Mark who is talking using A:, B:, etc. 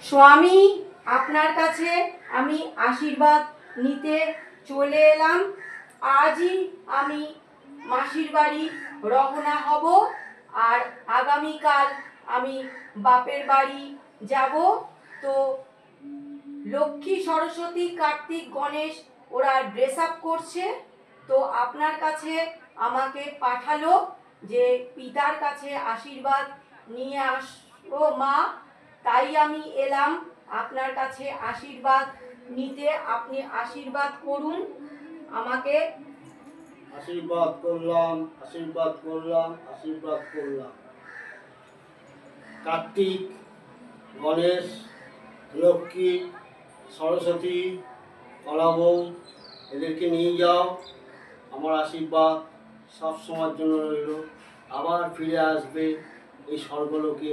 A: স্বামী, আপনার কাছে আমি আশীর্বাদ নিতে চলে এলাম। আজই আমি মাসির বাড়ি রওনা হব, আর আগামীকাল আমি বাপের বাড়ি যাব। তো লক্ষ্মী, সরস্বতী, কার্তিক, গণেশ ওরা ড্রেস আপ করছে। তো আপনার কাছে আমাকে পাঠালো যে পিতার কাছে আশীর্বাদ নিয়ে আসো মা। তাই আমি এলাম আপনার কাছে আশীর্বাদ নিতে। আপনি আশীর্বাদ করুন আমাকে।
B: আশীর্বাদ করলাম, আশীর্বাদ করলাম, আশীর্বাদ করলাম। কার্তিক, গণেশ, লক্ষ্মী, সরস্বতী, কলাবউ এদেরকে নিয়ে যাও। আমার আশীর্বাদ সব সময়ের জন্য রইল। আবার ফিরে আসবে এই স্বর্গলোকে।